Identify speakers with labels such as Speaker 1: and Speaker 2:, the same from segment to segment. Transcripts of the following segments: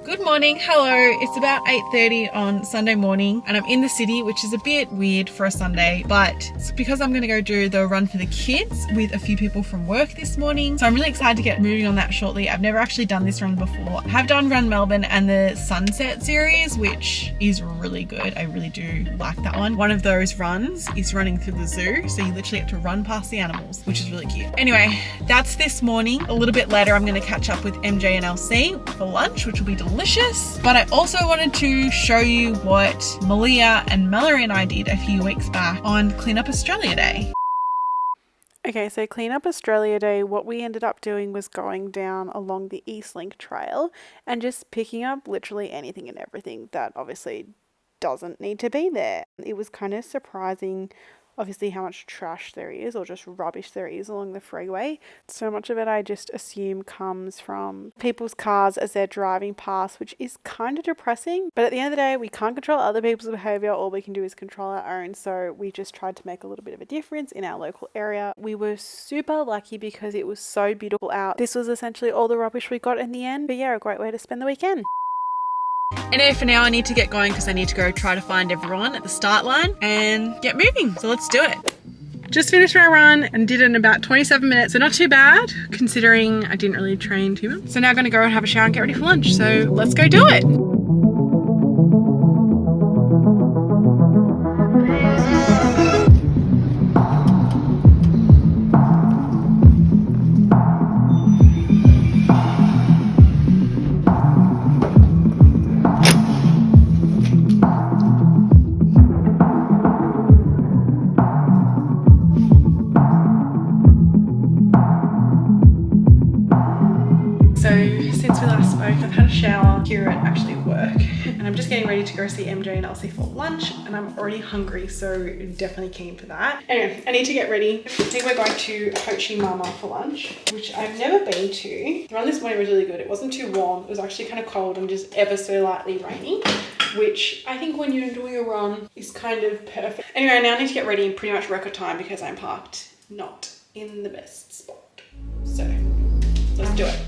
Speaker 1: Good morning, hello. It's about 8:30 on Sunday morning and I'm in the city, which is a bit weird for a Sunday, but it's because I'm gonna go do the run for the kids with a few people from work this morning. So I'm really excited to get moving on that shortly. I've never actually done this run before. I have done Run Melbourne and the Sunset series, which is really good. I really do like that one. One of those runs is running through the zoo, so you literally get to run past the animals, which is really cute. Anyway, that's this morning. A little bit later, I'm gonna catch up with MJ and LC for lunch, which will be delicious. But I also wanted to show you what Malia and Mallory and I did a few weeks back on Clean Up Australia Day.
Speaker 2: Okay, so Clean Up Australia Day, what we ended up doing was going down along the Eastlink Trail and just picking up literally anything and everything that obviously doesn't need to be there. It was kind of surprising, obviously, how much trash there is or just rubbish there is along the freeway. So much of it I just assume comes from people's cars as they're driving past, which is kind of depressing. But at the end of the day, we can't control other people's behaviour. All we can do is control our own. So we just tried to make a little bit of a difference in our local area. We were super lucky because it was so beautiful out. This was essentially all the rubbish we got in the end. But yeah, a great way to spend the weekend.
Speaker 1: Anyway, for now I need to get going because I need to go try to find everyone at the start line and get moving. So let's do it. Just finished my run and did it in about 27 minutes. So not too bad considering I didn't really train too much. So now I'm going to go and have a shower and get ready for lunch. So let's go do it. Here at actually work, and I'm just getting ready to go see MJ and Elsie for lunch, and I'm already hungry, so definitely keen for that. Anyway, I need to get ready. I think we're going to Ho Chi Mama for lunch, which I've never been to. The run this morning was really good. It wasn't too warm. It was actually kind of cold and just ever so lightly rainy, which I think when you're doing a run is kind of perfect. Anyway, I now need to get ready in pretty much record time because I'm parked not in the best spot. So let's do it.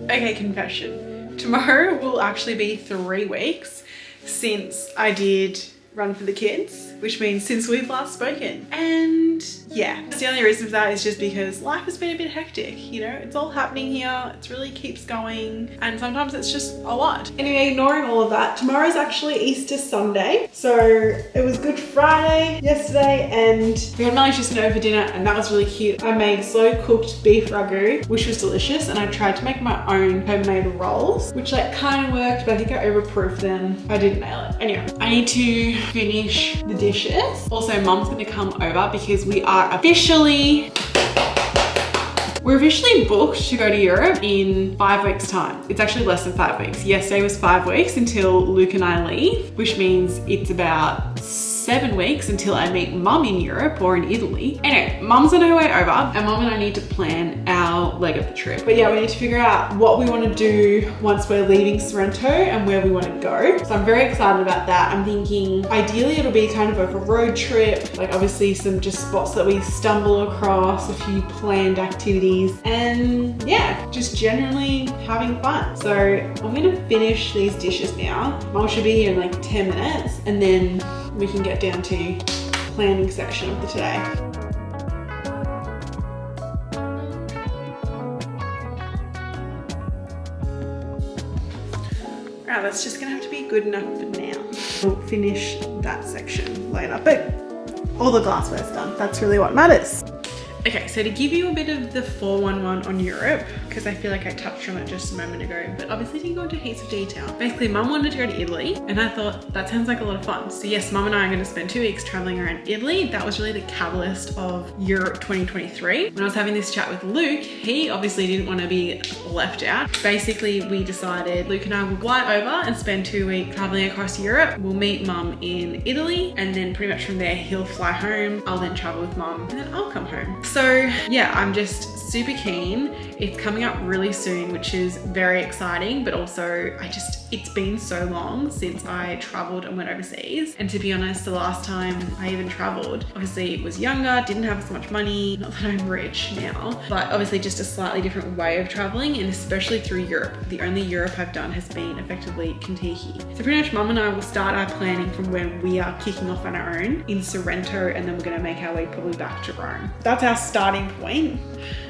Speaker 1: Okay, confession. Tomorrow will actually be 3 weeks since I did Run for the Kids, which means since we've last spoken. And yeah, the only reason for that is just because life has been a bit hectic, you know, it's all happening here, it really keeps going, and sometimes it's just a lot. Anyway, ignoring all of that, tomorrow's actually Easter Sunday, so it was Good Friday yesterday, and we had Melly just over for dinner, and that was really cute. I made slow cooked beef ragu, which was delicious, and I tried to make my own homemade rolls, which like kind of worked, but I think I overproofed them. I didn't nail it. Anyway, I need to finish the dishes. Also, Mum's gonna come over because we're officially booked to go to Europe in 5 weeks time. It's actually less than 5 weeks. Yesterday was 5 weeks until Luke and I leave, which means it's about 7 weeks until I meet Mum in Europe or in Italy. Anyway, Mum's on her way over and Mum and I need to plan our leg of the trip. But yeah, we need to figure out what we want to do once we're leaving Sorrento and where we want to go. So I'm very excited about that. I'm thinking ideally it'll be kind of like a road trip, like obviously some just spots that we stumble across, a few planned activities, and yeah, just generally having fun. So I'm gonna finish these dishes now. Mum should be here in like 10 minutes and then we can get down to planning section of the today. Alright, that's just gonna have to be good enough for now. We'll finish that section later, but all the glassware's done. That's really what matters. Okay, so to give you a bit of the 411 on Europe, because I feel like I touched on it just a moment ago, but obviously didn't go into heaps of detail. Basically, Mum wanted to go to Italy, and I thought that sounds like a lot of fun. So yes, Mum and I are going to spend 2 weeks traveling around Italy. That was really the catalyst of Europe 2023. When I was having this chat with Luke, he obviously didn't want to be left out. Basically, we decided Luke and I will fly over and spend 2 weeks traveling across Europe. We'll meet Mum in Italy, and then pretty much from there, he'll fly home. I'll then travel with Mum, and then I'll come home. So yeah, I'm just super keen. It's coming coming up really soon, which is very exciting, but also it's been so long since I traveled and went overseas. And to be honest, the last time I even traveled, obviously was younger, didn't have as much money, not that I'm rich now, but obviously just a slightly different way of traveling, and especially through Europe. The only Europe I've done has been effectively Kentucky. So pretty much Mum and I will start our planning from when we are kicking off on our own in Sorrento, and then we're gonna make our way probably back to Rome. That's our starting point.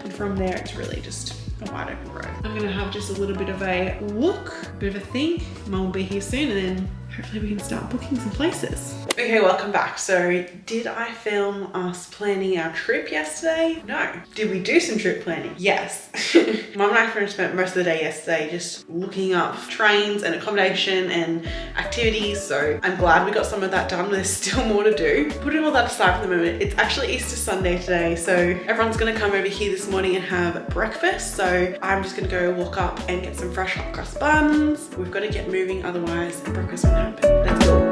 Speaker 1: And from there, it's really just a wide open road. I'm gonna have just a little bit of a look, a bit of a think. Mum will be here soon, and then hopefully we can start booking some places. Okay, welcome back. So did I film us planning our trip yesterday? No. Did we do some trip planning? Yes. Mum and I spent most of the day yesterday just looking up trains and accommodation and activities. So I'm glad we got some of that done. There's still more to do. Putting all that aside for the moment, it's actually Easter Sunday today. So everyone's gonna come over here this morning and have breakfast. So I'm just gonna go walk up and get some fresh hot cross buns. We've got to get moving, otherwise breakfast won't happen. Let's go.